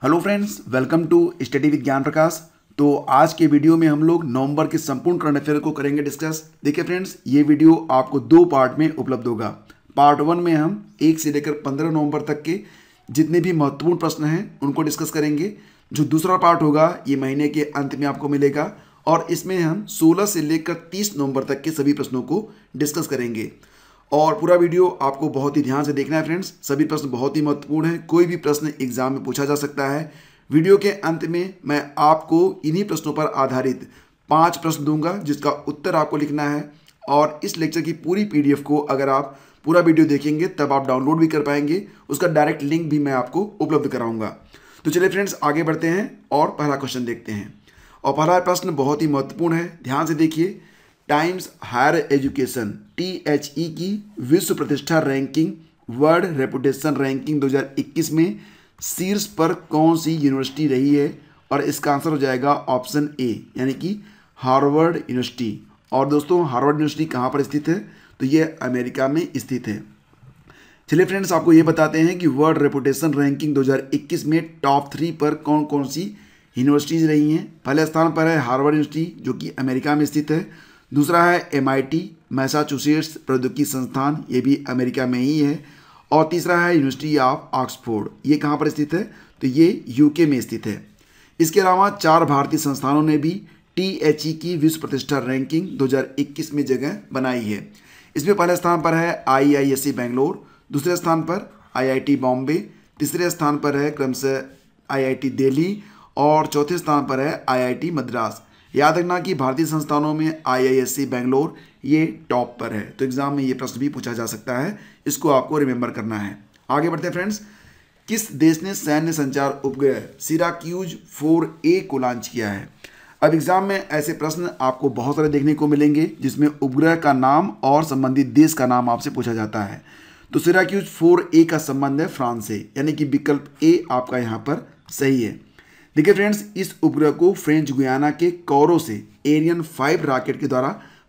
Hello friends, welcome to study with Gyan Prakash. तो आज के वीडियो में हम लोग नवंबर के संपूर्ण करंट अफेयर को करेंगे डिस्कस। देखिए फ्रेंड्स, ये वीडियो आपको दो पार्ट में उपलब्ध होगा। पार्ट 1 में हम 1 से लेकर 15 नवंबर तक के जितने भी महत्वपूर्ण प्रश्न हैं उनको डिस्कस करेंगे। जो दूसरा पार्ट होगा ये महीने के अंत में आपको मिलेगा और इसमें हम 16 से लेकर 30 नवंबर तक के सभी प्रश्नों को डिस्कस करेंगे। और पूरा वीडियो आपको बहुत ही ध्यान से देखना है फ्रेंड्स। सभी प्रश्न बहुत ही महत्वपूर्ण हैं, कोई भी प्रश्न एग्जाम में पूछा जा सकता है। वीडियो के अंत में मैं आपको इन्हीं प्रश्नों पर आधारित 5 प्रश्न दूंगा जिसका उत्तर आपको लिखना है। और इस लेक्चर की पूरी पीडीएफ को अगर आप पूरा वीडियो देखेंगे तब आप डाउनलोड भी कर पाएंगे, उसका डायरेक्ट लिंक भी मैं आपको उपलब्ध कराऊंगा। तो चलिए फ्रेंड्स, आगे बढ़ते हैं और पहला क्वेश्चन देखते हैं। और पहला प्रश्न बहुत ही महत्वपूर्ण है, ध्यान से देखिए। टाइम्स हायर एजुकेशन THE की विश्व प्रतिष्ठा रैंकिंग वर्ल्ड रेपुटेशन रैंकिंग 2021 में शीर्ष पर कौन सी यूनिवर्सिटी रही है? और इसका आंसर हो जाएगा ऑप्शन ए, यानी कि हार्वर्ड यूनिवर्सिटी। और दोस्तों, हार्वर्ड यूनिवर्सिटी कहाँ पर स्थित है? तो ये अमेरिका में स्थित है। चलिए फ्रेंड्स, आपको ये बताते हैं कि वर्ल्ड रेपुटेशन रैंकिंग 2021 में टॉप 3 पर कौन कौन सी यूनिवर्सिटीज़ रही हैं। पहले स्थान पर है हार्वर्ड यूनिवर्सिटी जो कि अमेरिका में स्थित है। दूसरा है MIT मैसाचुसेट्स प्रौद्योगिकी संस्थान, ये भी अमेरिका में ही है। और तीसरा है यूनिवर्सिटी ऑफ ऑक्सफोर्ड, ये कहाँ पर स्थित है? तो ये UK में स्थित है। इसके अलावा 4 भारतीय संस्थानों ने भी THE की विश्व प्रतिष्ठा रैंकिंग 2021 में जगह बनाई है। इसमें पहले स्थान पर है IISc बेंगलोर, दूसरे स्थान पर IIT बॉम्बे, तीसरे स्थान पर है क्रमशः IIT दिल्ली और चौथे स्थान पर है IIT मद्रास। याद रखना कि भारतीय संस्थानों में IISc बेंगलोर ये टॉप पर है। तो एग्जाम में ये प्रश्न भी पूछा जा सकता है, इसको आपको रिमेंबर करना है। आगे बढ़ते हैं फ्रेंड्स। किस देश ने सैन्य संचार उपग्रह सिराक्यूज 4A को लॉन्च किया है? अब एग्जाम में ऐसे प्रश्न आपको बहुत सारे देखने को मिलेंगे जिसमें उपग्रह का नाम और संबंधित देश का नाम आपसे पूछा जाता है। तो सिराक्यूज 4A का संबंध है फ्रांस से, यानी कि विकल्प ए आपका यहाँ पर सही है। देखिए फ्रेंड्स, इस उपग्रह को फ्रेंच गुयाना के कोरो से एरियन 5 रॉकेट के द्वारा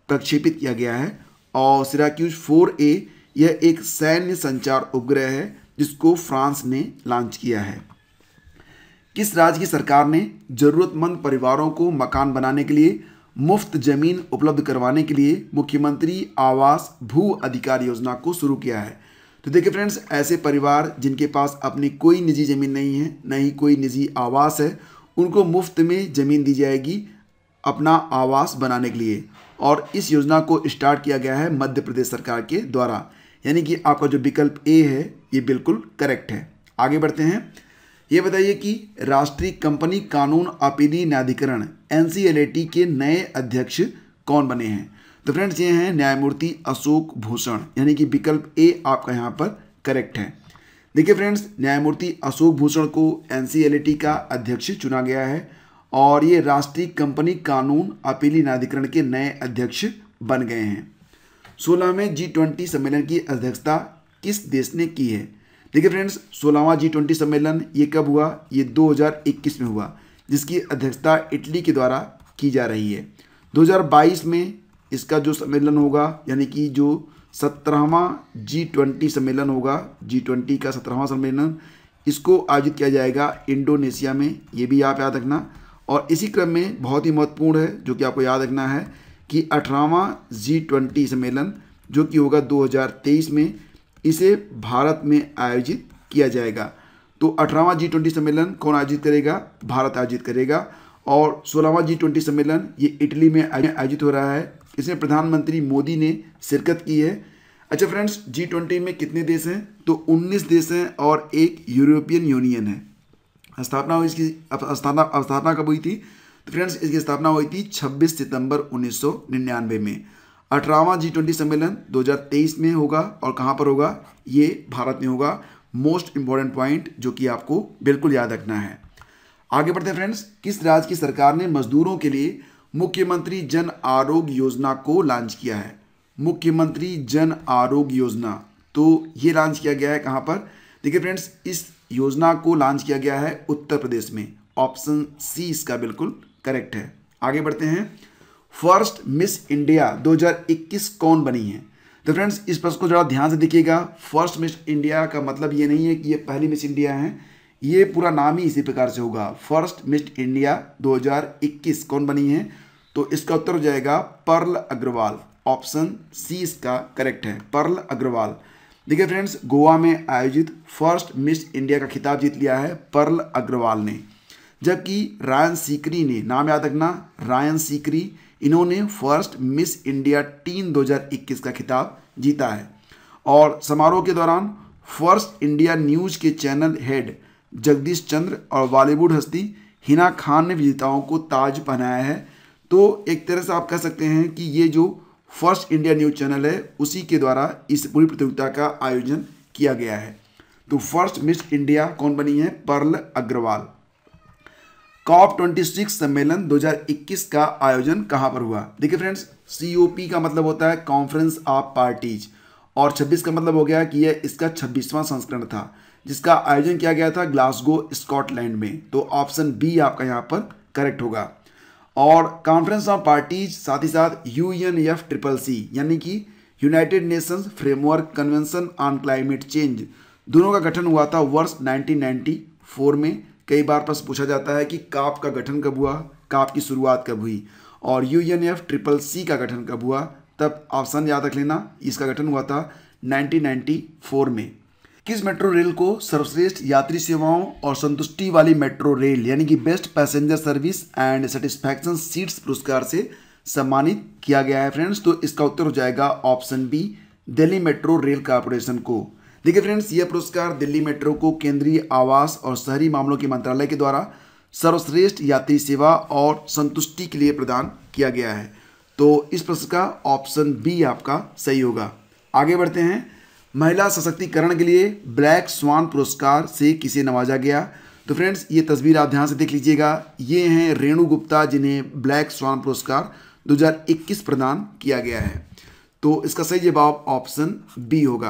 प्रक्षेपित किया गया है। और सिराक्यूज 4A यह एक सैन्य संचार उपग्रह है जिसको फ्रांस ने लॉन्च किया है। किस राज्य की सरकार ने जरूरतमंद परिवारों को मकान बनाने के लिए मुफ्त जमीन उपलब्ध करवाने के लिए मुख्यमंत्री आवास भू अधिकार योजना को शुरू किया है? तो देखिए फ्रेंड्स, ऐसे परिवार जिनके पास अपनी कोई निजी ज़मीन नहीं है, न ही कोई निजी आवास है, उनको मुफ्त में ज़मीन दी जाएगी अपना आवास बनाने के लिए। और इस योजना को स्टार्ट किया गया है मध्य प्रदेश सरकार के द्वारा, यानी कि आपका जो विकल्प ए है ये बिल्कुल करेक्ट है। आगे बढ़ते हैं। ये बताइए कि राष्ट्रीय कंपनी कानून अपीली न्यायाधिकरण NCLAT के नए अध्यक्ष कौन बने हैं? तो फ्रेंड्स, ये हैं न्यायमूर्ति अशोक भूषण, यानी कि विकल्प ए आपका यहाँ पर करेक्ट है। देखिए फ्रेंड्स, न्यायमूर्ति अशोक भूषण को NCLAT का अध्यक्ष चुना गया है और ये राष्ट्रीय कंपनी कानून अपीली न्यायाधिकरण के नए अध्यक्ष बन गए हैं। 16वें G20 सम्मेलन की अध्यक्षता किस देश ने की है? देखिए फ्रेंड्स, 16वां G20 सम्मेलन ये कब हुआ? ये 2021 में हुआ, जिसकी अध्यक्षता इटली के द्वारा की जा रही है। 2022 में इसका जो सम्मेलन होगा, यानी कि जो 17वां G20 सम्मेलन होगा, G20 का 17वां सम्मेलन, इसको आयोजित किया जाएगा इंडोनेशिया में, ये भी आप याद रखना। और इसी क्रम में बहुत ही महत्वपूर्ण है जो कि आपको याद रखना है कि 18वां G20 सम्मेलन जो कि होगा 2023 में, इसे भारत में आयोजित किया जाएगा। तो 18वां G20 सम्मेलन कौन आयोजित करेगा? भारत आयोजित करेगा। और 16वां G20 सम्मेलन ये इटली में आयोजित हो रहा है। इसमें प्रधानमंत्री मोदी ने शिरकत की है। अच्छा फ्रेंड्स, G20 में कितने देश हैं? तो 19 देश हैं और एक यूरोपियन यूनियन है। स्थापना हुई, इसकी स्थापना कब हुई थी? तो फ्रेंड्स, इसकी स्थापना हुई थी 26 सितंबर 1999 में। 18वां G20 सम्मेलन 2023 में होगा और कहाँ पर होगा? ये भारत में होगा। मोस्ट इंपॉर्टेंट पॉइंट जो कि आपको बिल्कुल याद रखना है। आगे बढ़ते हैं फ्रेंड्स। किस राज्य की सरकार ने मजदूरों के लिए मुख्यमंत्री जन आरोग्य योजना को लॉन्च किया है? मुख्यमंत्री जन आरोग्य योजना, तो ये लॉन्च किया गया है कहाँ पर? देखिए फ्रेंड्स, इस योजना को लॉन्च किया गया है उत्तर प्रदेश में। ऑप्शन सी इसका बिल्कुल करेक्ट है। आगे बढ़ते हैं। फर्स्ट मिस इंडिया 2021 कौन बनी है? तो फ्रेंड्स, इस प्रश्न को जरा ध्यान से देखिएगा। फर्स्ट मिस इंडिया का मतलब ये नहीं है कि ये पहली मिस इंडिया हैं, ये पूरा नाम ही इसी प्रकार से होगा। फर्स्ट मिस इंडिया 2021 कौन बनी है? तो इसका उत्तर हो जाएगा पर्ल अग्रवाल। ऑप्शन सी इसका करेक्ट है, पर्ल अग्रवाल। देखिए फ्रेंड्स, गोवा में आयोजित फर्स्ट मिस इंडिया का खिताब जीत लिया है पर्ल अग्रवाल ने। जबकि रायन सीकरी ने, नाम याद रखना, रायन सीकरी, इन्होंने फर्स्ट मिस इंडिया टीन 2021 का खिताब जीता है। और समारोह के दौरान फर्स्ट इंडिया न्यूज़ के चैनल हेड जगदीश चंद्र और बॉलीवुड हस्ती हिना खान ने विजेताओं को ताज पहनाया है। तो एक तरह से आप कह सकते हैं कि ये जो फर्स्ट इंडिया न्यूज़ चैनल है उसी के द्वारा इस पूरी प्रतियोगिता का आयोजन किया गया है। तो फर्स्ट मिस इंडिया कौन बनी है? पर्ल अग्रवाल। COP26 सम्मेलन 2021 का आयोजन कहाँ पर हुआ? देखिए फ्रेंड्स, COP का मतलब होता है कॉन्फ्रेंस ऑफ पार्टीज, और 26 का मतलब हो गया कि यह इसका 26वां संस्करण था, जिसका आयोजन किया गया था ग्लासगो स्कॉटलैंड में। तो ऑप्शन बी आपका यहाँ पर करेक्ट होगा। और कॉन्फ्रेंस ऑफ पार्टीज साथ ही साथ UNFCCC यानी कि United Nations framework convention on climate change, दोनों का गठन हुआ था वर्ष 1994 में। कई बार प्रश्न पूछा जाता है कि काप का गठन कब हुआ, काप की शुरुआत कब हुई, और UNFCCC का गठन कब हुआ, तब ऑप्शन याद रख लेना, इसका गठन हुआ था 1994 में। किस मेट्रो रेल को सर्वश्रेष्ठ यात्री सेवाओं और संतुष्टि वाली मेट्रो रेल यानी कि best passenger service and satisfaction seats पुरस्कार से सम्मानित किया गया है फ्रेंड्स? तो इसका उत्तर हो जाएगा option B, Delhi metro rail corporation को। देखिए फ्रेंड्स, यह पुरस्कार दिल्ली मेट्रो को केंद्रीय आवास और शहरी मामलों के मंत्रालय के द्वारा सर्वश्रेष्ठ यात्री सेवा और संतुष्टि के लिए प्रदान किया गया है। तो इस प्रश्न का ऑप्शन बी आपका सही होगा। आगे बढ़ते हैं। महिला सशक्तिकरण के लिए ब्लैक स्वान पुरस्कार से किसे नवाजा गया? तो फ्रेंड्स, ये तस्वीर आप ध्यान से देख लीजिएगा। ये हैं रेणु गुप्ता, जिन्हें ब्लैक स्वान पुरस्कार 2021 प्रदान किया गया है। तो इसका सही जवाब ऑप्शन बी होगा।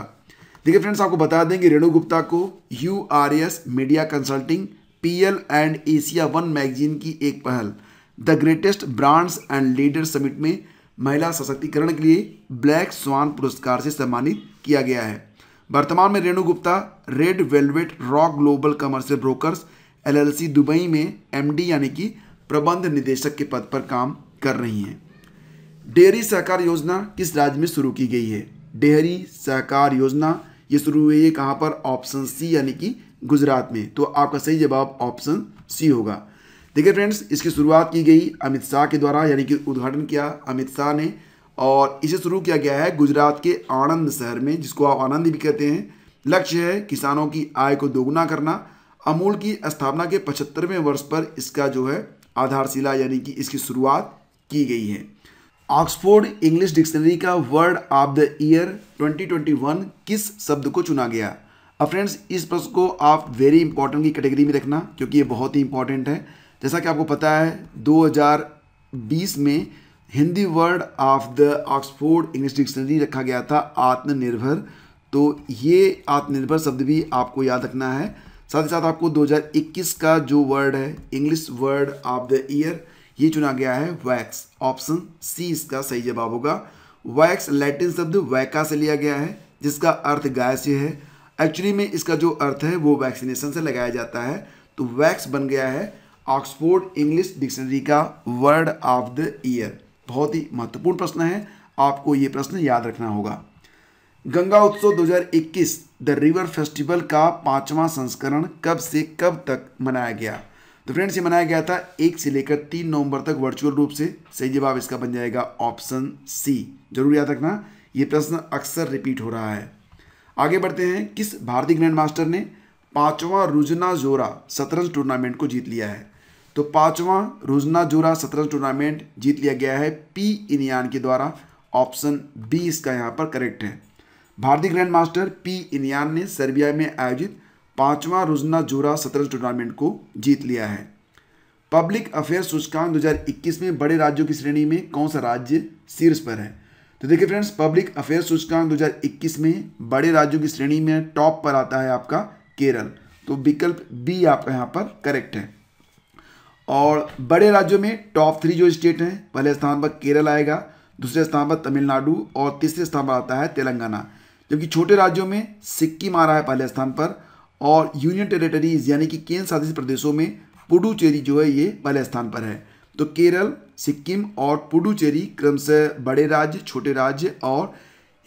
देखिए फ्रेंड्स, आपको बता दें कि रेणु गुप्ता को URS media consulting PL and Asia 1 magazine की एक पहल the greatest brands and leader summit में महिला सशक्तिकरण के लिए ब्लैक स्वान पुरस्कार से सम्मानित किया गया है। वर्तमान में Renu Gupta red velvet rock global commercial brokers LLC Dubai में MD यानी कि प्रबंध निदेशक के पद पर काम कर रही हैं। डेयरी सहकार योजना किस राज्य में शुरू की गई है? डेयरी सहकार योजना ये शुरू हुई है कहाँ पर? ऑप्शन सी यानी कि गुजरात में। तो आपका सही जवाब ऑप्शन सी होगा। देखिए फ्रेंड्स, इसकी शुरुआत की गई अमित शाह के द्वारा, यानी कि उद्घाटन किया अमित शाह ने, और इसे शुरू किया गया है गुजरात के आणंद शहर में, जिसको आप आनंद भी कहते हैं। लक्ष्य है किसानों की आय को दोगुना करना। अमूल की स्थापना के 75वें वर्ष पर इसका जो है आधारशिला यानी कि इसकी शुरुआत की गई है। ऑक्सफोर्ड इंग्लिश डिक्शनरी का वर्ड ऑफ द ईयर 2021 किस शब्द को चुना गया? अब फ्रेंड्स, इस प्रश्न को आप वेरी इंपॉर्टेंट की कैटेगरी में रखना, क्योंकि ये बहुत ही इंपॉर्टेंट है। जैसा कि आपको पता है 2020 में Hindi word of the Oxford English dictionary रखा गया था आत्मनिर्भर। तो ये आत्मनिर्भर शब्द भी आपको याद रखना है। साथ ही साथ आपको 2021 का जो वर्ड है English word of the year, ये चुना गया है वैक्स। ऑप्शन सी इसका सही जवाब होगा। वैक्स लैटिन शब्द वैका से लिया गया है, जिसका अर्थ गाय से है। एक्चुअली में इसका जो अर्थ है वो वैक्सीनेशन से लगाया जाता है। तो वैक्स बन गया है ऑक्सफोर्ड इंग्लिश डिक्शनरी का वर्ड ऑफ द ईयर। बहुत ही महत्वपूर्ण प्रश्न है, आपको ये प्रश्न याद रखना होगा। गंगा उत्सव 2021 द रिवर फेस्टिवल का 5वां संस्करण कब से कब तक मनाया गया? तो फ्रेंड्स, ये मनाया गया था 1 से लेकर 3 नवंबर तक वर्चुअल रूप से। सही जवाब इसका बन जाएगा ऑप्शन सी। जरूर याद रखना, ये प्रश्न अक्सर रिपीट हो रहा है। आगे बढ़ते हैं। किस भारतीय ग्रैंड मास्टर ने 5वां रुजना जोरा शतरंज टूर्नामेंट को जीत लिया है? तो 5वां रुजना जोरा शतरंज टूर्नामेंट जीत लिया गया है P इनियान के द्वारा। ऑप्शन बी इसका यहाँ पर करेक्ट है। भारतीय ग्रैंड मास्टर P इनियान ने सर्बिया में आयोजित 5वां रुजना जोरा शतरंज टूर्नामेंट को जीत लिया है। पब्लिक अफेयर्स सूचकांक 2021 में बड़े राज्यों की श्रेणी में कौन सा राज्य शीर्ष पर है? तो देखिए फ्रेंड्स, पब्लिक अफेयर्स सूचकांक 2021 में बड़े राज्यों की श्रेणी में टॉप पर आता है आपका केरल। तो विकल्प बी आपका यहाँ पर करेक्ट है। और बड़े राज्यों में टॉप 3 जो स्टेट हैं, पहले स्थान पर केरल आएगा, दूसरे स्थान पर तमिलनाडु और तीसरे स्थान पर आता है तेलंगाना। जबकि छोटे राज्यों में सिक्किम आ रहा है पहले स्थान पर, और यूनियन टेरिटरीज यानी कि केंद्र शासित प्रदेशों में पुडुचेरी जो है ये पहले स्थान पर है। तो केरल, सिक्किम और पुडुचेरी क्रमशः बड़े राज्य, छोटे राज्य और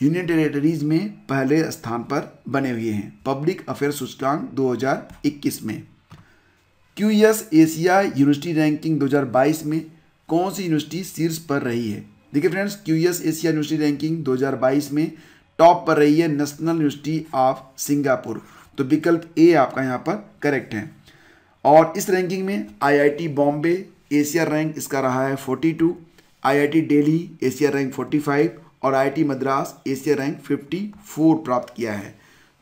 यूनियन टेरिटरीज में पहले स्थान पर बने हुए हैं पब्लिक अफेयर सूचकांक 2021 में। QS एशिया यूनिवर्सिटी रैंकिंग 2022 में कौन सी यूनिवर्सिटी शीर्ष पर रही है? देखिए friends, QS Asia university ranking 2022 में टॉप पर रही है नेशनल यूनिवर्सिटी ऑफ सिंगापुर। तो विकल्प ए आपका यहाँ पर करेक्ट है। और इस रैंकिंग में IIT बॉम्बे एशिया रैंक इसका रहा है 42, IIT दिल्ली एशिया रैंक 45 और IIT मद्रास एशिया रैंक 54 प्राप्त किया है।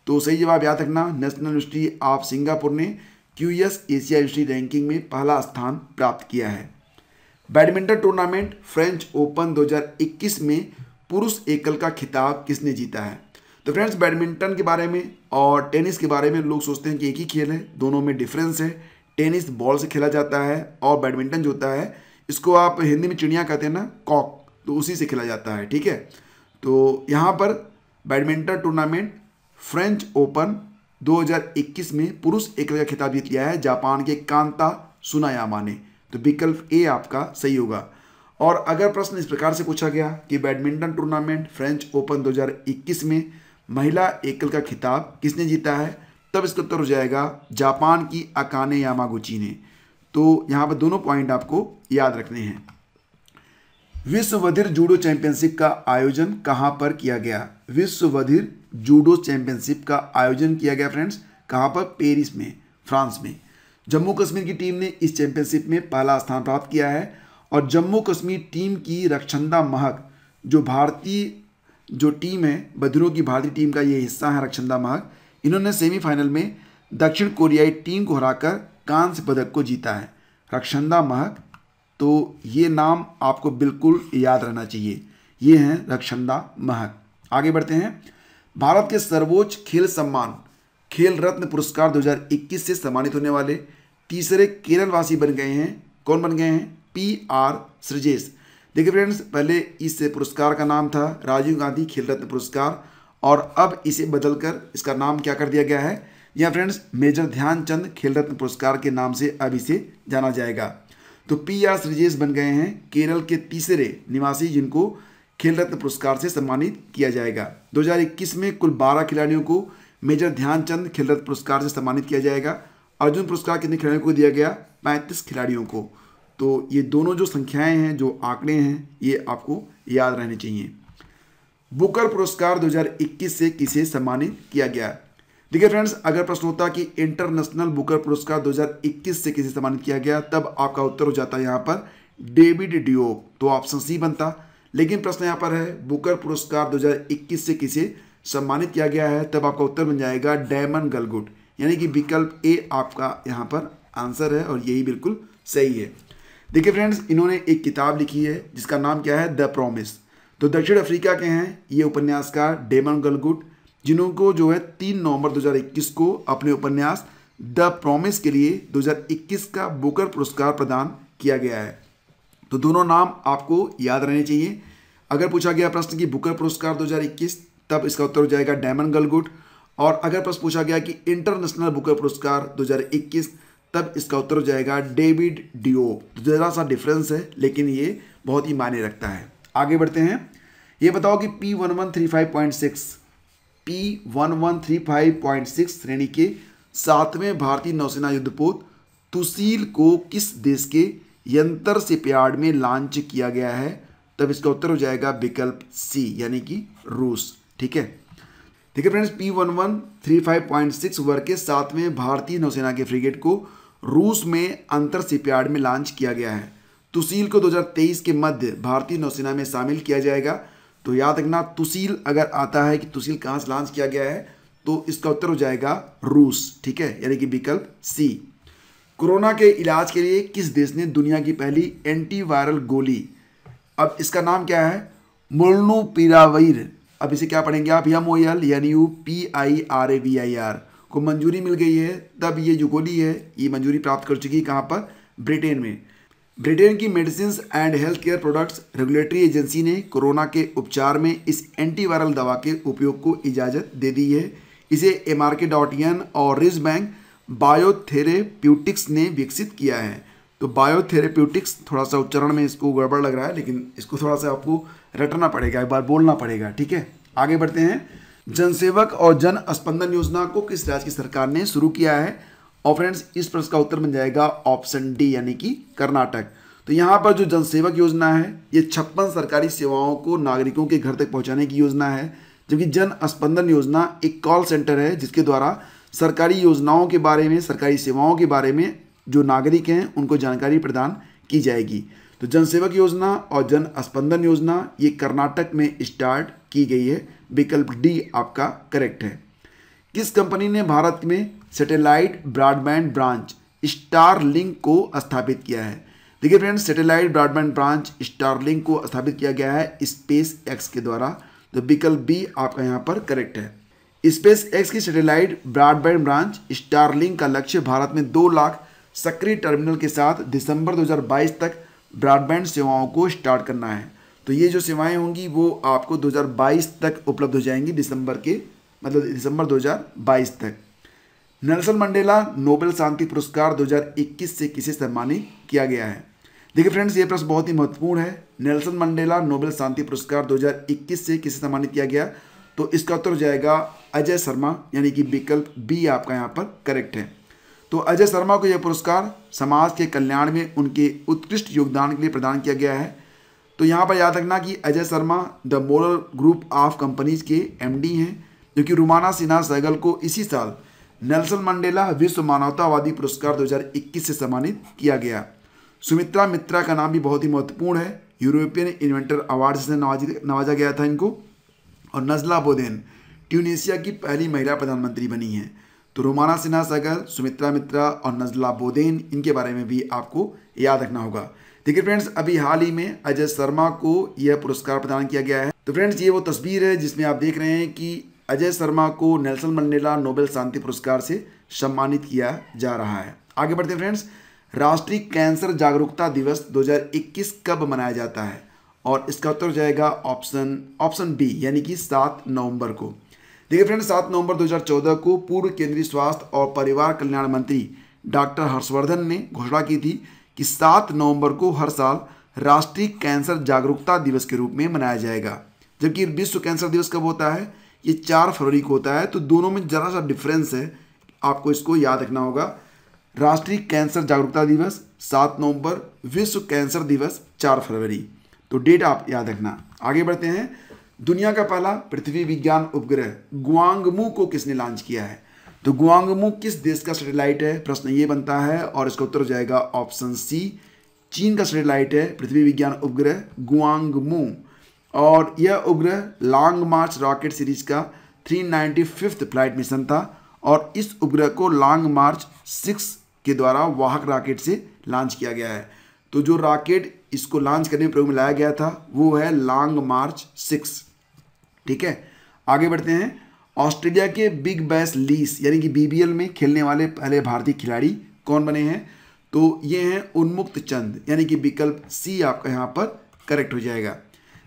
तो सही जवाब याद रखना, नेशनल यूनिवर्सिटी ऑफ सिंगापुर ने QS एशिया यूनिवर्सिटी रैंकिंग में पहला स्थान प्राप्त किया है। बैडमिंटन टूर्नामेंट फ्रेंच ओपन 2021 में पुरुष एकल का खिताब किसने जीता है? तो फ्रेंड्स, बैडमिंटन के बारे में और टेनिस के बारे में लोग सोचते हैं कि एक ही खेल है, दोनों में डिफरेंस है। टेनिस बॉल से खेला जाता है और बैडमिंटन जो होता है इसको आप हिंदी में चिड़िया कहते हैं ना, कॉक, तो उसी से खेला जाता है। ठीक है, तो यहाँ पर बैडमिंटन टूर्नामेंट फ्रेंच ओपन 2021 में पुरुष एकल का खिताब जीत लिया है जापान के कांता सुनायामा ने। तो विकल्प ए आपका सही होगा। और अगर प्रश्न इस प्रकार से पूछा गया कि बैडमिंटन टूर्नामेंट फ्रेंच ओपन 2021 में महिला एकल का खिताब किसने जीता है, तब इसका उत्तर हो जाएगा जापान की अकाने यामागुची ने। तो यहाँ पर दोनों पॉइंट आपको याद रखने हैं। विश्व बधिर जूडो चैंपियनशिप का आयोजन कहाँ पर किया गया? विश्व बधिर जूडो चैंपियनशिप का आयोजन किया गया फ्रेंड्स कहाँ पर? पेरिस में, फ्रांस में। जम्मू कश्मीर की टीम ने इस चैंपियनशिप में पहला स्थान प्राप्त किया है और जम्मू कश्मीर टीम की रक्षंदा महक, जो भारतीय जो टीम है बधिरों की भारतीय टीम का ये हिस्सा है रक्षंदा महक, इन्होंने सेमीफाइनल में दक्षिण कोरियाई टीम को हराकर कांस्य पदक को जीता है। रक्षंदा महक, तो ये नाम आपको बिल्कुल याद रहना चाहिए, ये हैं रक्षंदा महक। आगे बढ़ते हैं। भारत के सर्वोच्च खेल सम्मान खेल रत्न पुरस्कार 2021 से सम्मानित होने वाले तीसरे केरलवासी बन गए हैं। कौन बन गए हैं? PR श्रीजेश। देखिए फ्रेंड्स, पहले इस पुरस्कार का नाम था राजीव गांधी खेल रत्न पुरस्कार और अब इसे बदलकर इसका नाम क्या कर दिया गया है? यहाँ फ्रेंड्स, मेजर ध्यानचंद खेल रत्न पुरस्कार के नाम से अब इसे जाना जाएगा। तो PR श्रीजेश बन गए हैं केरल के तीसरे निवासी जिनको खेल रत्न पुरस्कार से सम्मानित किया जाएगा। 2021 में कुल 12 खिलाड़ियों को मेजर ध्यानचंद खेल रत्न पुरस्कार से सम्मानित किया जाएगा। अर्जुन पुरस्कार कितने खिलाड़ियों को दिया गया? 35 खिलाड़ियों को। तो ये दोनों जो संख्याएं हैं, जो आंकड़े हैं, ये आपको याद रहने चाहिए। बुकर पुरस्कार 2021 से किसे सम्मानित किया गया? देखिए फ्रेंड्स, अगर प्रश्न होता कि इंटरनेशनल बुकर पुरस्कार 2021 से किसे सम्मानित किया गया, तब आपका उत्तर हो जाता यहाँ पर डेविड डियोप, तो ऑप्शन सी बनता। लेकिन प्रश्न यहाँ पर है बुकर पुरस्कार 2021 से किसे सम्मानित किया गया है, तब आपका उत्तर बन जाएगा डैमन गलगुट, यानी कि विकल्प ए आपका यहाँ पर आंसर है और यही बिल्कुल सही है। देखिए फ्रेंड्स, इन्होंने एक किताब लिखी है जिसका नाम क्या है? The promise. तो दक्षिण अफ्रीका के हैं ये उपन्यासकार डैमन गलगुट, जिनको जो है 3 नवंबर 2021 को अपने उपन्यास द प्रॉमिस के लिए 2021 का बुकर पुरस्कार प्रदान किया गया है। तो दोनों नाम आपको याद रहने चाहिए। अगर पूछा गया प्रश्न कि बुकर पुरस्कार 2021, तब इसका उत्तर हो जाएगा डैमन गलगुट। और अगर प्रश्न पूछा गया कि इंटरनेशनल बुकर पुरस्कार 2021, तब इसका उत्तर हो जाएगा डेविड डियोप। तो ज़रा सा डिफरेंस है, लेकिन ये बहुत ही मायने रखता है। आगे बढ़ते हैं। ये बताओ कि P1135.6 श्रेणी के 7वें भारतीय नौसेना युद्धपोत तुसील को किस देश के यंत्र शिपयार्ड में लॉन्च किया गया है? तब इसका उत्तर हो जाएगा विकल्प सी, यानी कि रूस। ठीक है, देखिए फ्रेंड्स, P1135.6 वर्ग के 7वें भारतीय नौसेना के फ्रिगेट को रूस में अंतर शिपयार्ड में लॉन्च किया गया है। तुसील को 2023 के मध्य भारतीय नौसेना में शामिल किया जाएगा। तो याद रखना, तुसील अगर आता है कि तुसील कहाँ से लॉन्च किया गया है, तो इसका उत्तर हो जाएगा रूस। ठीक है, यानी कि विकल्प सी। कोरोना के इलाज के लिए किस देश ने दुनिया की पहली एंटीवायरल गोली, अब इसका नाम क्या है? मोल्नुपिराविर। अब इसे क्या पढ़ेंगे आप? MOLNUPIRAVIR को मंजूरी मिल गई है। तब ये जो गोली है ये मंजूरी प्राप्त कर चुकी है कहाँ पर? ब्रिटेन में। ब्रिटेन की medicine and health care products regulatory agency ने कोरोना के उपचार में इस एंटीवायरल दवा के उपयोग को इजाज़त दे दी है। इसे MRK.in और रिज बैंक बायोथेरेप्यूटिक्स ने विकसित किया है। तो बायोथेरेप्यूटिक्स, थोड़ा सा उच्चारण में इसको गड़बड़ लग रहा है, लेकिन इसको थोड़ा सा आपको रटना पड़ेगा, एक बार बोलना पड़ेगा, ठीक है। आगे बढ़ते हैं। जनसेवक और जन स्पंदन योजना को किस राज्य की सरकार ने शुरू किया है? और फ्रेंड्स इस प्रश्न का उत्तर बन जाएगा ऑप्शन डी, यानी कि कर्नाटक। तो यहाँ पर जो जनसेवक योजना है ये 56 सरकारी सेवाओं को नागरिकों के घर तक पहुँचाने की योजना है, जबकि जन स्पंदन योजना एक कॉल सेंटर है जिसके द्वारा सरकारी योजनाओं के बारे में, सरकारी सेवाओं के बारे में जो नागरिक हैं उनको जानकारी प्रदान की जाएगी। तो जनसेवक योजना और जन स्पंदन योजना ये कर्नाटक में स्टार्ट की गई है। विकल्प डी आपका करेक्ट है। किस कंपनी ने भारत में सैटेलाइट ब्रॉडबैंड ब्रांच स्टारलिंक को स्थापित किया है? देखिए friends, satellite broadband branch Starlink को स्थापित किया गया है स्पेस एक्स के द्वारा। तो विकल्प बी आपका यहाँ पर करेक्ट है। स्पेस एक्स की सैटेलाइट ब्रॉडबैंड ब्रांच स्टारलिंक का लक्ष्य भारत में 2 लाख सक्रिय टर्मिनल के साथ दिसंबर 2022 तक ब्रॉडबैंड सेवाओं को स्टार्ट करना है। तो ये जो सेवाएं होंगी वो आपको 2022 तक उपलब्ध हो जाएंगी, दिसंबर 2022 तक। नेल्सन मंडेला नोबेल शांति पुरस्कार 2021 से किसे सम्मानित किया गया है? देखिए फ्रेंड्स, ये प्रश्न बहुत ही महत्वपूर्ण है। नेल्सन मंडेला नोबेल शांति पुरस्कार 2021 से किसे सम्मानित किया गया? तो इसका उत्तर हो जाएगा अजय शर्मा, यानी कि विकल्प बी आपका यहाँ पर करेक्ट है। तो अजय शर्मा को यह पुरस्कार समाज के कल्याण में उनके उत्कृष्ट योगदान के लिए प्रदान किया गया है। तो यहाँ पर याद रखना कि Ajay Sharma the moral group of companies के MD हैं, जो कि रुमाना सिन्हा सहगल को इसी साल नेल्सन मंडेला विश्व मानवतावादी पुरस्कार 2021 से सम्मानित किया गया। सुमित्रा मित्रा का नाम भी बहुत ही महत्वपूर्ण है, यूरोपियन इन्वेंटर अवार्ड से नवाजा गया था इनको। और नजला बोदेन ट्यूनीशिया की पहली महिला प्रधानमंत्री बनी हैं। तो रुमाना सिन्हा सहगल, सुमित्रा मित्रा और नजला बोदेन, इनके बारे में भी आपको याद रखना होगा। देखिए फ्रेंड्स, अभी हाल ही में अजय शर्मा को यह पुरस्कार प्रदान किया गया है। तो फ्रेंड्स, ये वो तस्वीर है जिसमें आप देख रहे हैं कि अजय शर्मा को नेल्सन मंडेला नोबेल शांति पुरस्कार से सम्मानित किया जा रहा है। आगे बढ़ते हैं फ्रेंड्स। राष्ट्रीय कैंसर जागरूकता दिवस 2021 कब मनाया जाता है? और इसका उत्तर हो जाएगा ऑप्शन बी, यानी कि 7 नवंबर को। देखिए फ्रेंड्स, 7 नवंबर 2014 को पूर्व केंद्रीय स्वास्थ्य और परिवार कल्याण मंत्री डॉक्टर हर्षवर्धन ने घोषणा की थी कि 7 नवंबर को हर साल राष्ट्रीय कैंसर जागरूकता दिवस के रूप में मनाया जाएगा। जबकि विश्व कैंसर दिवस कब होता है? ये 4 फरवरी को होता है। तो दोनों में ज़रा सा डिफरेंस है, आपको इसको याद रखना होगा। राष्ट्रीय कैंसर जागरूकता दिवस 7 नवंबर, विश्व कैंसर दिवस 4 फरवरी। तो डेट आप याद रखना। आगे बढ़ते हैं। दुनिया का पहला पृथ्वी विज्ञान उपग्रह गुआंगमू को किसने लॉन्च किया है? तो गुआंगमू किस देश का सैटेलाइट है? प्रश्न ये बनता है और इसका उत्तर हो जाएगा ऑप्शन सी, चीन का सैटेलाइट है पृथ्वी विज्ञान उपग्रह गुआंगमू। और यह उपग्रह लॉन्ग मार्च रॉकेट सीरीज का 395th फ्लाइट मिशन था और इस उपग्रह को लॉन्ग मार्च 6 के द्वारा वाहक रॉकेट से लॉन्च किया गया है। तो जो रॉकेट इसको लॉन्च करने में प्रयोग में लाया गया था वो है लॉन्ग मार्च 6, ठीक है। आगे बढ़ते हैं। ऑस्ट्रेलिया के बिग बैश लीज यानी कि BBL में खेलने वाले पहले भारतीय खिलाड़ी कौन बने हैं? तो ये हैं उन्मुक्त चंद, यानी कि विकल्प सी आपका यहाँ पर करेक्ट हो जाएगा।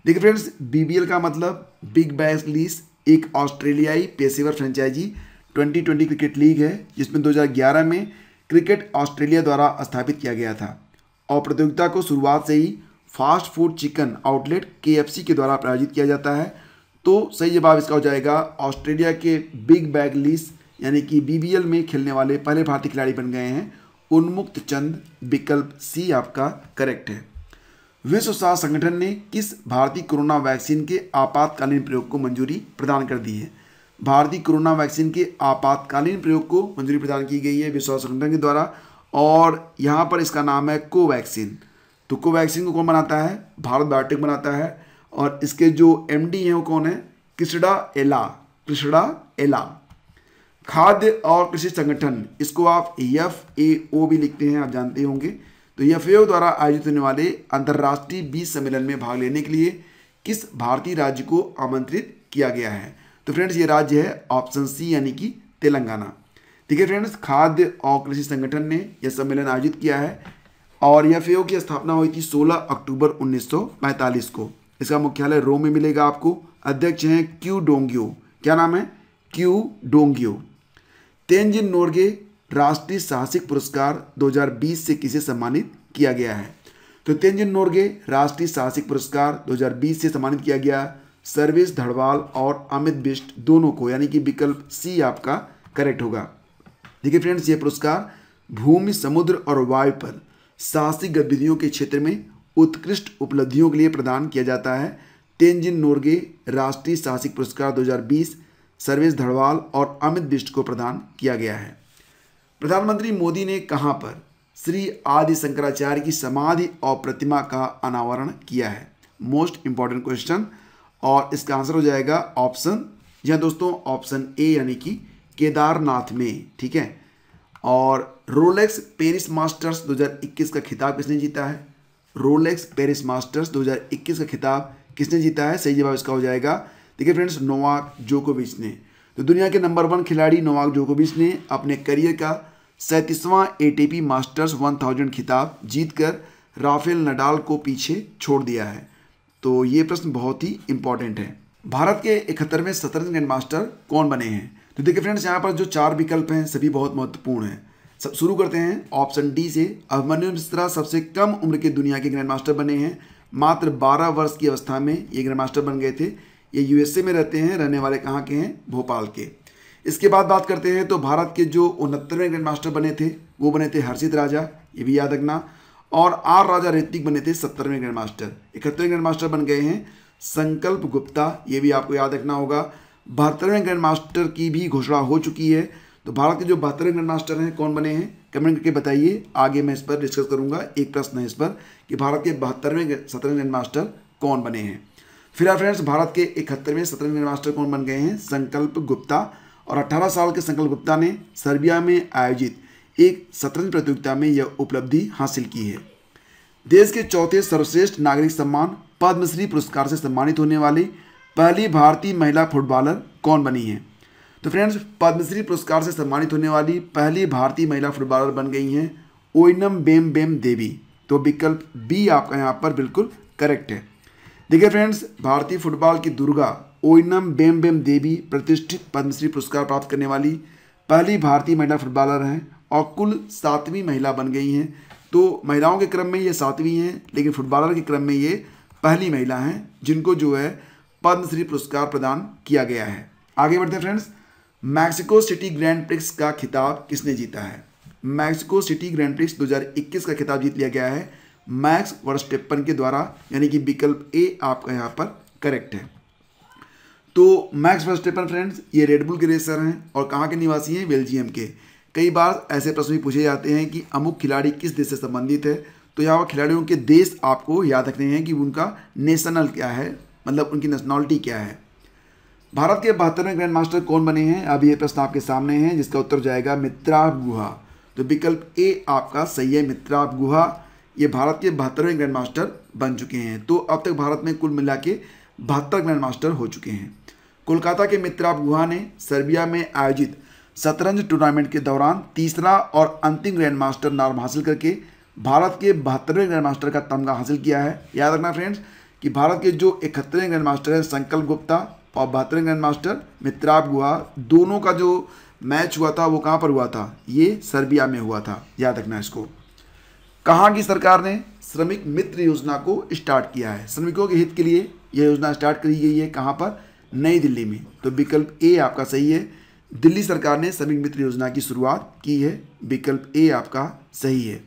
देखिए फ्रेंड्स, BBL का मतलब बिग बैश लीज एक ऑस्ट्रेलियाई पेशेवर फ्रेंचाइजी 2020 क्रिकेट लीग है, जिसमें 2011 में क्रिकेट ऑस्ट्रेलिया द्वारा स्थापित किया गया था। और प्रतियोगिता को शुरुआत से ही fast food chicken outlet KFC के द्वारा प्रायोजित किया जाता है। तो सही जवाब इसका हो जाएगा ऑस्ट्रेलिया के बिग बैश लीज यानी कि BBL में खेलने वाले पहले भारतीय खिलाड़ी बन गए हैं उन्मुक्त चंद। विकल्प सी आपका करेक्ट है। विश्व स्वास्थ्य संगठन ने किस भारतीय कोरोना वैक्सीन के आपातकालीन प्रयोग को मंजूरी प्रदान कर दी है? भारतीय कोरोना वैक्सीन के आपातकालीन प्रयोग को मंजूरी प्रदान की गई है विश्व स्वास्थ्य संगठन के द्वारा, और यहाँ पर इसका नाम है कोवैक्सीन। तो कोवैक्सीन को कौन बनाता है? भारत बायोटेक बनाता है। और इसके जो MD हैं वो कौन है? कृष्णा एला। खाद्य और कृषि संगठन, इसको आप FAO भी लिखते हैं, आप जानते होंगे। तो FAO द्वारा आयोजित होने वाले अंतर्राष्ट्रीय बीज सम्मेलन में भाग लेने के लिए किस भारतीय राज्य को आमंत्रित किया गया है? तो फ्रेंड्स, ये राज्य है ऑप्शन सी, यानी कि तेलंगाना। ठीक है फ्रेंड्स, खाद्य और कृषि संगठन ने यह सम्मेलन आयोजित किया है और FAO की स्थापना हुई थी 16 अक्टूबर 1945 को। इसका मुख्यालय रोम में मिलेगा आपको। अध्यक्ष हैं क्यू डोंगियो। क्या नाम है? क्यू डोंग्यो। तेनजिन नोर्गे राष्ट्रीय साहसिक पुरस्कार 2020 से किसे सम्मानित किया गया है? तो तेनजिन नोर्गे राष्ट्रीय साहसिक पुरस्कार 2020 से सम्मानित किया गया सर्वेश धड़वाल और अमित बिष्ट दोनों को, यानी कि विकल्प सी आपका करेक्ट होगा। देखिए फ्रेंड्स, ये पुरस्कार भूमि, समुद्र और वायु पर साहसिक गतिविधियों के क्षेत्र में उत्कृष्ट उपलब्धियों के लिए प्रदान किया जाता है। तेनजिन नोर्गे राष्ट्रीय साहसिक पुरस्कार 2020 सर्वेश धड़वाल और अमित बिष्ट को प्रदान किया गया है। प्रधानमंत्री मोदी ने कहां पर श्री आदि शंकराचार्य की समाधि और प्रतिमा का अनावरण किया है? मोस्ट इंपॉर्टेंट क्वेश्चन, और इसका आंसर हो जाएगा ऑप्शन, जी हाँ दोस्तों, ऑप्शन ए यानी कि केदारनाथ में। ठीक है। और रोलेक्स पेरिस मास्टर्स 2021 का खिताब किसने जीता है? रोलेक्स पेरिस मास्टर्स 2021 का खिताब किसने जीता है? सही जवाब इसका हो जाएगा, देखिए फ्रेंड्स, नोवाक जोकोविच ने। तो दुनिया के नंबर 1 खिलाड़ी नोवाक जोकोविच ने अपने करियर का 37वां ATP मास्टर्स 1000 खिताब जीतकर राफेल नडाल को पीछे छोड़ दिया है। तो ये प्रश्न बहुत ही इंपॉर्टेंट है। भारत के 71वें शतरंज ग्रैंड मास्टर कौन बने हैं? तो देखिए फ्रेंड्स, यहाँ पर जो 4 विकल्प हैं सभी बहुत महत्वपूर्ण हैं। सब शुरू करते हैं ऑप्शन डी से। अभिमन्यु मिश्रा सबसे कम उम्र के दुनिया के ग्रैंड मास्टर बने हैं। मात्र 12 वर्ष की अवस्था में ये ग्रैंड मास्टर बन गए थे। ये USA में रहते हैं, रहने वाले कहाँ के हैं? भोपाल के। इसके बाद बात करते हैं तो भारत के जो 69वें ग्रैंड मास्टर बने थे वो बने थे हर्षित राजा, ये भी याद रखना। और आर राजा ऋतिक बने थे 70वें ग्रैंड मास्टर। 71वें ग्रैंड मास्टर बन गए हैं संकल्प गुप्ता, ये भी आपको याद रखना होगा। 72वें ग्रैंड मास्टर की भी घोषणा हो चुकी है। तो भारत के जो 72वें ग्रैंड मास्टर हैं कौन बने हैं? कमेंट करके बताइए, आगे मैं इस पर डिस्कस करूंगा। एक प्रश्न है इस पर कि भारत के 72वें 70वें ग्रैंड मास्टर कौन बने हैं। फिलहाल फ्रेंड्स, भारत के 71वें 70वें ग्रैंड मास्टर कौन बन गए हैं? संकल्प गुप्ता। और 18 साल के संकल्प गुप्ता ने सर्बिया में आयोजित एक शतरंज प्रतियोगिता में यह उपलब्धि हासिल की है। देश के चौथे सर्वश्रेष्ठ नागरिक सम्मान पद्मश्री पुरस्कार से सम्मानित होने वाली पहली भारतीय महिला फुटबॉलर कौन बनी है? तो फ्रेंड्स, पद्मश्री पुरस्कार से सम्मानित होने वाली पहली भारतीय महिला फुटबॉलर बन गई हैं ओइनम बेम देवी। तो विकल्प बी आपका यहाँ पर बिल्कुल करेक्ट है। देखिए फ्रेंड्स, भारतीय फुटबॉल की दुर्गा ओइनम बेम देवी प्रतिष्ठित पद्मश्री पुरस्कार प्राप्त करने वाली पहली भारतीय महिला फुटबॉलर हैं और कुल 7वीं महिला बन गई हैं। तो महिलाओं के क्रम में ये 7वीं हैं, लेकिन फुटबॉलर के क्रम में ये पहली महिला हैं जिनको जो है पद्मश्री पुरस्कार प्रदान किया गया है। आगे बढ़ते हैं friends, Mexico city grand prix का खिताब किसने जीता है? मैक्सिको सिटी ग्रैंड प्रिक्स 2021 का खिताब जीत लिया गया है मैक्स वर्स्टेपन के द्वारा, यानी कि विकल्प ए आपका यहाँ पर करेक्ट है। तो मैक्स वर्स्टेपन फ्रेंड्स ये रेडबुल के रेसर हैं और कहाँ के निवासी हैं? बेल्जियम के। कई बार ऐसे प्रश्न भी पूछे जाते हैं कि अमुक खिलाड़ी किस देश से संबंधित है, तो यहाँ पर खिलाड़ियों के देश आपको याद रखने हैं कि उनका नेशनल क्या है, मतलब उनकी नेशनलिटी क्या है। भारत के 72वें ग्रैंड मास्टर कौन बने हैं? अब ये प्रश्न आपके सामने है जिसका उत्तर जाएगा मित्राव गुहा। तो विकल्प ए आपका सही है, मित्राव गुहा। ये भारत के 72वें ग्रैंड मास्टर बन चुके हैं। तो अब तक भारत में कुल मिला के 72 ग्रैंड मास्टर हो चुके हैं। कोलकाता के मित्राव गुहा ने सर्बिया में आयोजित शतरंज टूर्नामेंट के दौरान तीसरा और अंतिम ग्रैंड मास्टर नाम हासिल करके भारत के 72वें ग्रैंड मास्टर का तमगा हासिल किया है। याद रखना फ्रेंड्स कि भारत के जो 71वें ग्रैंड मास्टर हैं संकल्प गुप्ता और 72वें ग्रैंड मास्टर मित्राव गुहा, दोनों का जो मैच हुआ था वो कहाँ पर हुआ था? ये सर्बिया में हुआ था, याद रखना इसको। कहाँ की सरकार ने श्रमिक मित्र योजना को स्टार्ट किया है? श्रमिकों के हित के लिए यह योजना स्टार्ट करी गई है, कहाँ पर? नई दिल्ली में। तो विकल्प ए आपका सही है, दिल्ली सरकार ने श्रमिक मित्र योजना की शुरुआत की है, विकल्प ए आपका सही है।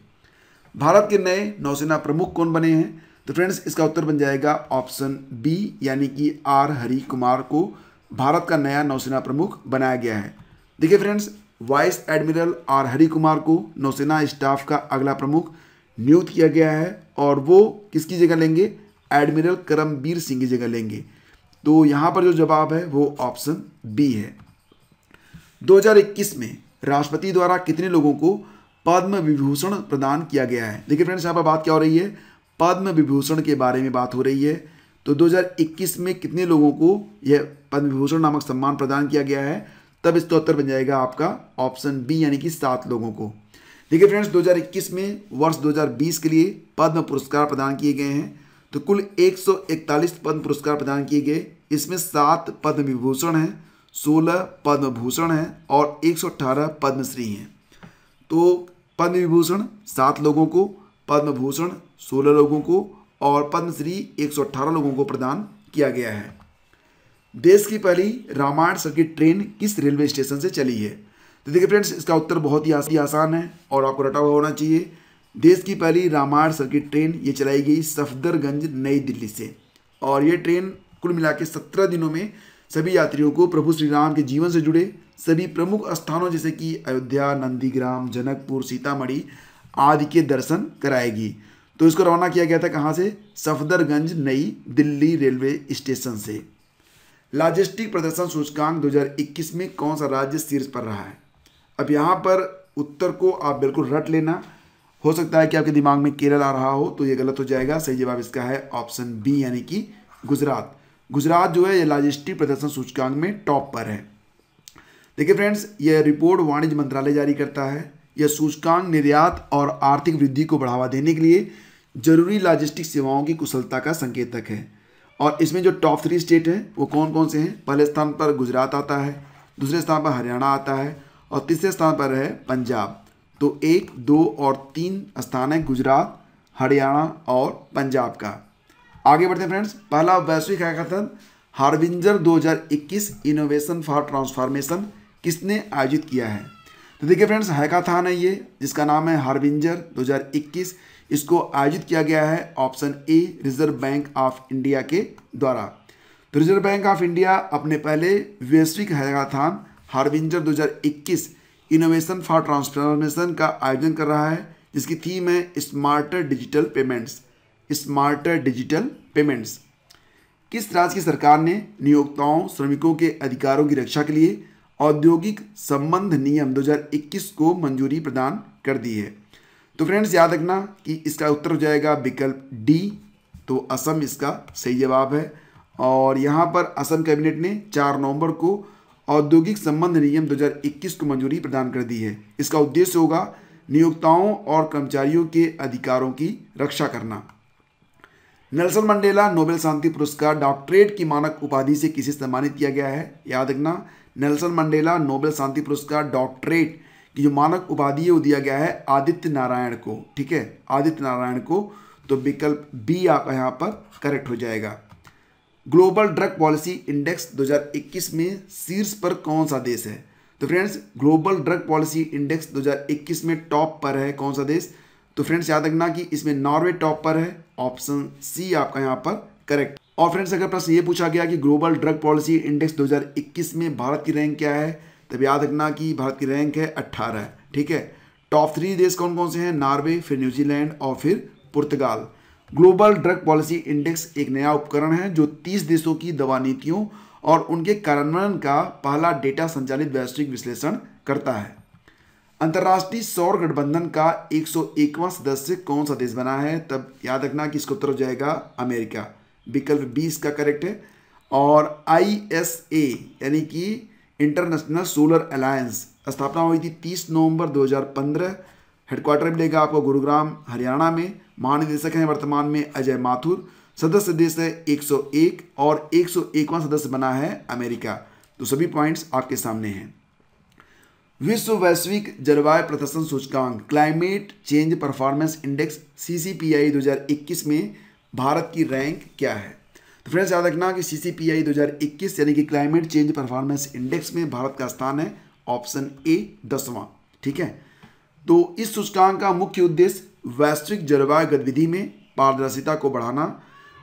भारत के नए नौसेना प्रमुख कौन बने हैं? तो फ्रेंड्स इसका उत्तर बन जाएगा ऑप्शन बी, यानी कि आर हरि कुमार को भारत का नया नौसेना प्रमुख बनाया गया है। देखिए friends, vice admiral R Hari Kumar को नौसेना स्टाफ का अगला प्रमुख नियुक्त किया गया है और वो किसकी जगह लेंगे? एडमिरल करमबीर सिंह की जगह लेंगे। तो यहाँ पर जो जवाब है वो ऑप्शन बी है। 2021 में राष्ट्रपति द्वारा कितने लोगों को पद्म विभूषण प्रदान किया गया है? देखिए फ्रेंड्स, यहाँ पर बात क्या हो रही है? पद्म विभूषण के बारे में बात हो रही है। तो 2021 में कितने लोगों को यह पद्म विभूषण नामक सम्मान प्रदान किया गया है? तब इसका उत्तर बन जाएगा आपका ऑप्शन बी, यानी कि 7 लोगों को। देखिए फ्रेंड्स, 2021 में वर्ष 2020 के लिए पद्म पुरस्कार प्रदान किए गए हैं। तो कुल 141 पद्म पुरस्कार प्रदान किए गए, इसमें 7 पद्म विभूषण हैं, 16 पद्म भूषण हैं और 118 पद्मश्री हैं। तो पद्म विभूषण 7 लोगों को, पद्म भूषण 16 लोगों को और पद्मश्री 118 लोगों को प्रदान किया गया है। देश की पहली रामायण सर्किट ट्रेन किस रेलवे स्टेशन से चली है? तो देखिए फ्रेंड्स, इसका उत्तर बहुत ही आसान है और आपको रटा हुआ होना चाहिए। देश की पहली रामायण सर्किट ट्रेन ये चलाई गई सफदरगंज नई दिल्ली से, और ये ट्रेन कुल मिला के 17 दिनों में सभी यात्रियों को प्रभु श्री राम के जीवन से जुड़े सभी प्रमुख स्थानों जैसे कि अयोध्या, नंदीग्राम, जनकपुर, सीतामढ़ी आदि के दर्शन कराएगी। तो इसको रवाना किया गया था कहाँ से? सफदरगंज नई दिल्ली रेलवे स्टेशन से। लॉजिस्टिक प्रदर्शन सूचकांक 2021 में कौन सा राज्य शीर्ष पर रहा है? अब यहाँ पर उत्तर को आप बिल्कुल रट लेना। हो सकता है कि आपके दिमाग में केरल आ रहा हो, तो ये गलत हो जाएगा। सही जवाब इसका है ऑप्शन बी यानी कि गुजरात। गुजरात जो है ये लॉजिस्टिक प्रदर्शन सूचकांक में टॉप पर है। देखिए फ्रेंड्स, यह रिपोर्ट वाणिज्य मंत्रालय जारी करता है। यह सूचकांक निर्यात और आर्थिक वृद्धि को बढ़ावा देने के लिए जरूरी लॉजिस्टिक सेवाओं की कुशलता का संकेतक है। और इसमें जो टॉप 3 स्टेट हैं वो कौन कौन से हैं? पहले स्थान पर गुजरात आता है, दूसरे स्थान पर हरियाणा आता है और तीसरे स्थान पर है पंजाब। तो 1, 2 और 3 स्थान है गुजरात, हरियाणा और पंजाब का। आगे बढ़ते हैं फ्रेंड्स। पहला वैश्विक hackathon harbinger 2021 innovation for transformation किसने आयोजित किया है? तो देखिए फ्रेंड्स, हैकाथन है ये जिसका नाम है हार्बिंजर 2021। इसको आयोजित किया गया है option a reserve bank of India के द्वारा। तो रिजर्व बैंक ऑफ इंडिया अपने पहले वैश्विक hackathon harbinger 2021 innovation for transformation का आयोजन कर रहा है, जिसकी थीम है smarter digital payments. Smarter digital payments. किस राज्य की सरकार ने नियोक्ताओं, श्रमिकों के अधिकारों की रक्षा के लिए औद्योगिक संबंध नियम 2021 को मंजूरी प्रदान कर दी है? तो फ्रेंड्स याद रखना कि इसका उत्तर हो जाएगा विकल्प डी। तो असम इसका सही जवाब है। और यहाँ पर असम कैबिनेट ने 4 नवंबर को औद्योगिक संबंध नियम 2021 को मंजूरी प्रदान कर दी है। इसका उद्देश्य होगा नियोक्ताओं और कर्मचारियों के अधिकारों की रक्षा करना। नेल्सन मंडेला नोबेल शांति पुरस्कार डॉक्टरेट की मानक उपाधि से किसे सम्मानित किया गया है? याद रखना, नेल्सन मंडेला नोबेल शांति पुरस्कार डॉक्टरेट की जो मानक उपाधि है वो दिया गया है आदित्य नारायण को। ठीक है, आदित्य नारायण को। तो विकल्प बी आपका यहाँ पर करेक्ट हो जाएगा। ग्लोबल ड्रग पॉलिसी इंडेक्स 2021 में शीर्ष पर कौन सा देश है? तो friends, global drug policy index 2021 में टॉप पर है कौन सा देश? तो फ्रेंड्स याद रखना कि इसमें नॉर्वे टॉप पर है। ऑप्शन सी आपका यहाँ पर करेक्ट। और फ्रेंड्स, अगर प्रश्न ये पूछा गया कि ग्लोबल ड्रग पॉलिसी इंडेक्स 2021 में भारत की रैंक क्या है, तब याद रखना कि भारत की रैंक है 18। ठीक है। टॉप 3 देश कौन कौन से हैं? नॉर्वे, फिर न्यूजीलैंड और फिर पुर्तगाल। ग्लोबल ड्रग पॉलिसी इंडेक्स एक नया उपकरण है जो 30 देशों की दवा नीतियों और उनके कार्यान्वयन का पहला डेटा संचालित वैश्विक विश्लेषण करता है। अंतर्राष्ट्रीय सौर गठबंधन का 101वां सदस्य कौन सा देश बना है? तब याद रखना कि इसका उत्तर हो जाएगा अमेरिका। विकल्प बी इसका करेक्ट है। और ISA यानी कि इंटरनेशनल सोलर अलायंस स्थापना हुई थी 30 नवंबर 2015। हेडक्वार्टर मिलेगा आपको गुरुग्राम, हरियाणा में। महानिदेशक हैं वर्तमान में अजय माथुर। सदस्य देश है 101 और 101वां सदस्य बना है अमेरिका। तो सभी पॉइंट्स आपके सामने हैं। विश्व वैश्विक जलवायु प्रदर्शन सूचकांक climate change performance index CCPI 2021 में भारत की रैंक क्या है? तो फ्रेंड्स याद रखना कि CCPI 2021 यानी कि क्लाइमेट चेंज परफॉर्मेंस इंडेक्स में भारत का स्थान है ऑप्शन ए 10वां। ठीक है। तो इस सूचकांक का मुख्य उद्देश्य वैश्विक जलवायु गतिविधि में पारदर्शिता को बढ़ाना,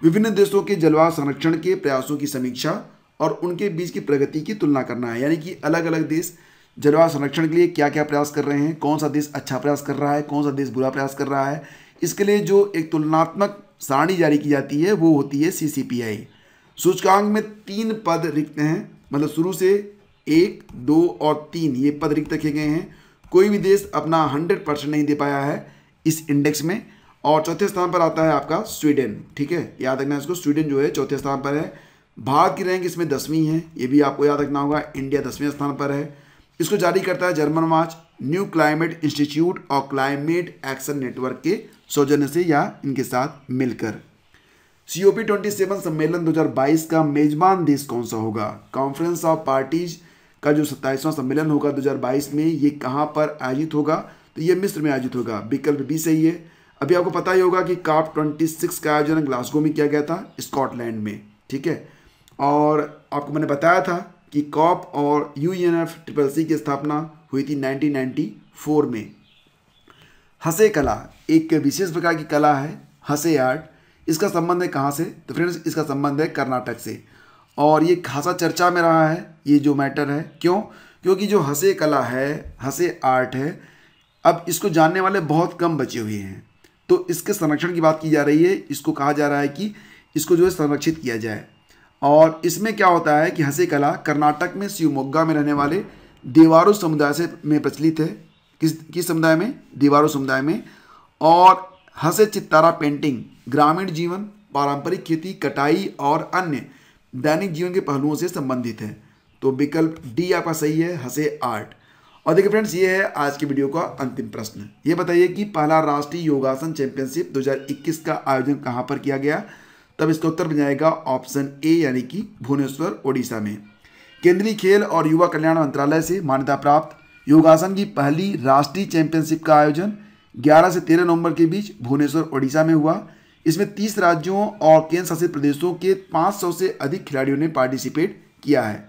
विभिन्न देशों के जलवायु संरक्षण के प्रयासों की समीक्षा और उनके बीच की प्रगति की तुलना करना है। यानी कि अलग अलग देश जलवायु संरक्षण के लिए क्या क्या प्रयास कर रहे हैं, कौन सा देश अच्छा प्रयास कर रहा है, कौन सा देश बुरा प्रयास कर रहा है, इसके लिए जो एक तुलनात्मक सारणी जारी की जाती है वो होती है CCPI। सूचकांक में 3 पद रिक्त हैं, मतलब शुरू से 1, 2 और 3 ये पद रिक्त रखे गए हैं। कोई भी देश अपना 100% नहीं दे पाया है इस इंडेक्स में। और चौथे स्थान पर आता है आपका स्वीडन। ठीक है, याद रखना इसको, स्वीडन जो है चौथे स्थान पर है। भारत की रैंक इसमें 10वीं है, ये भी आपको याद रखना होगा। इंडिया 10वें स्थान पर है। इसको जारी करता है German watch, new climate institute और क्लाइमेट एक्शन नेटवर्क के सौजन्य से या इनके साथ मिलकर। COP27 सम्मेलन 2022 का मेजबान देश कौन सा होगा? कॉन्फ्रेंस ऑफ पार्टीज का जो 27वां सम्मेलन होगा 2022 में, ये कहाँ पर आयोजित होगा? तो ये मिस्र में आयोजित होगा। विकल्प बी सही है। अभी आपको पता ही होगा कि COP26 का आयोजन ग्लासगो में किया गया था, स्कॉटलैंड में, ठीक है। और आपको मैंने बताया था कि कॉप और UNFCCC की स्थापना हुई थी 1994 में। हसे कला एक विशेष प्रकार की कला है, हसे आर्ट। इसका संबंध है कहाँ से? तो फ्रेंड्स इसका संबंध है कर्नाटक से, और ये खासा चर्चा में रहा है ये जो मैटर है। क्यों? क्योंकि जो हसे कला है, हसे आर्ट है, अब इसको जानने वाले बहुत कम बचे हुए हैं। तो इसके संरक्षण की बात की जा रही है। इसको कहा जा रहा है कि इसको जो है संरक्षित किया जाए। और इसमें क्या होता है कि हसे कला कर्नाटक में शिवमोग्गा में रहने वाले देवारू समुदाय से में प्रचलित है। किस समुदाय में? देवारू समुदाय में। और हसे चित्तारा पेंटिंग ग्रामीण जीवन, पारंपरिक खेती, कटाई और अन्य दैनिक जीवन के पहलुओं से संबंधित है। तो विकल्प डी आपका सही है, हसे आर्ट। और देखिए फ्रेंड्स, ये है आज की वीडियो का अंतिम प्रश्न। ये बताइए कि पहला राष्ट्रीय योगासन चैंपियनशिप 2021 का आयोजन कहाँ पर किया गया? तब इसका उत्तर बन जाएगा ऑप्शन ए, यानी कि भुवनेश्वर, ओडिशा में। केंद्रीय खेल और युवा कल्याण मंत्रालय से मान्यता प्राप्त योगासन की पहली राष्ट्रीय चैंपियनशिप का आयोजन 11 से 13 नवंबर के बीच भुवनेश्वर, ओडिशा में हुआ। इसमें 30 राज्यों और केंद्र शासित प्रदेशों के 500 से अधिक खिलाड़ियों ने पार्टिसिपेट किया है।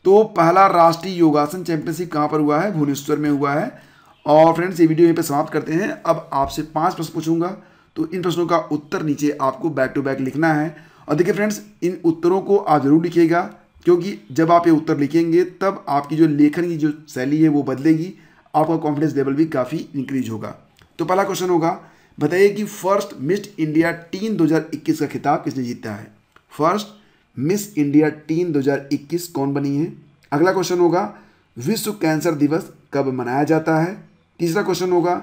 तो पहला राष्ट्रीय योगासन चैंपियनशिप कहाँ पर हुआ है? भुवनेश्वर में हुआ है। और फ्रेंड्स ये वीडियो यहीं पे समाप्त करते हैं। अब आपसे 5 प्रश्न पूछूंगा, तो इन प्रश्नों का उत्तर नीचे आपको बैक टू बैक लिखना है। और देखिए फ्रेंड्स, इन उत्तरों को आप जरूर लिखिएगा, क्योंकि जब आप ये उत्तर लिखेंगे तब आपकी जो लेखन की जो शैली है वो बदलेगी, आपका कॉन्फिडेंस लेवल भी काफ़ी इंक्रीज होगा। तो पहला क्वेश्चन होगा, बताइए कि फर्स्ट मिस इंडिया टीन 2021 का खिताब किसने जीता है? फर्स्ट मिस इंडिया टीन 2021 कौन बनी है? अगला क्वेश्चन होगा, विश्व कैंसर दिवस कब मनाया जाता है? तीसरा क्वेश्चन होगा,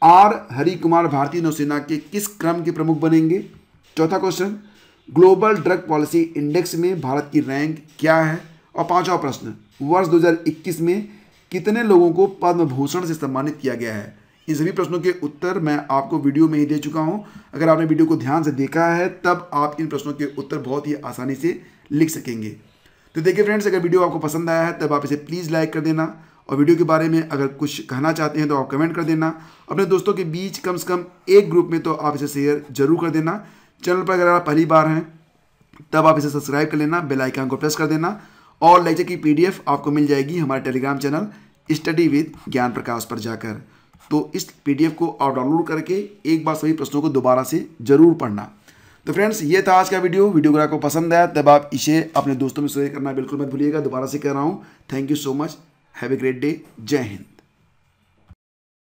आर हरि कुमार भारतीय नौसेना के किस क्रम के प्रमुख बनेंगे? चौथा question, global drug policy index में भारत की रैंक क्या है? और पांचवा प्रश्न, वर्ष 2021 में कितने लोगों को पद्म भूषण से सम्मानित किया गया है? इन सभी प्रश्नों के उत्तर मैं आपको वीडियो में ही दे चुका हूं। अगर आपने वीडियो को ध्यान से देखा है तब आप इन प्रश्नों के उत्तर बहुत ही आसानी से लिख सकेंगे। तो देखिए फ्रेंड्स, अगर वीडियो आपको पसंद आया है तब आप इसे प्लीज़ लाइक कर देना, और वीडियो के बारे में अगर कुछ कहना चाहते हैं तो आप कमेंट कर देना। अपने दोस्तों के बीच कम से कम एक ग्रुप में तो आप इसे शेयर जरूर कर देना। चैनल पर अगर आप पहली बार हैं तब आप इसे सब्सक्राइब कर लेना, बेल आइकन को प्रेस कर देना। और लेक्चर की PDF आपको मिल जाएगी हमारे Telegram channel study with Gyan प्रकाश पर जाकर। तो इस PDF को आप डाउनलोड करके एक बार सभी प्रश्नों को दोबारा से जरूर पढ़ना। तो फ्रेंड्स, ये था आज का वीडियो अगर आपको पसंद आया तब आप इसे अपने दोस्तों में शेयर करना बिल्कुल मत भूलिएगा। दोबारा से कह रहा हूँ, thank you so much, have a great day, जय हिंद।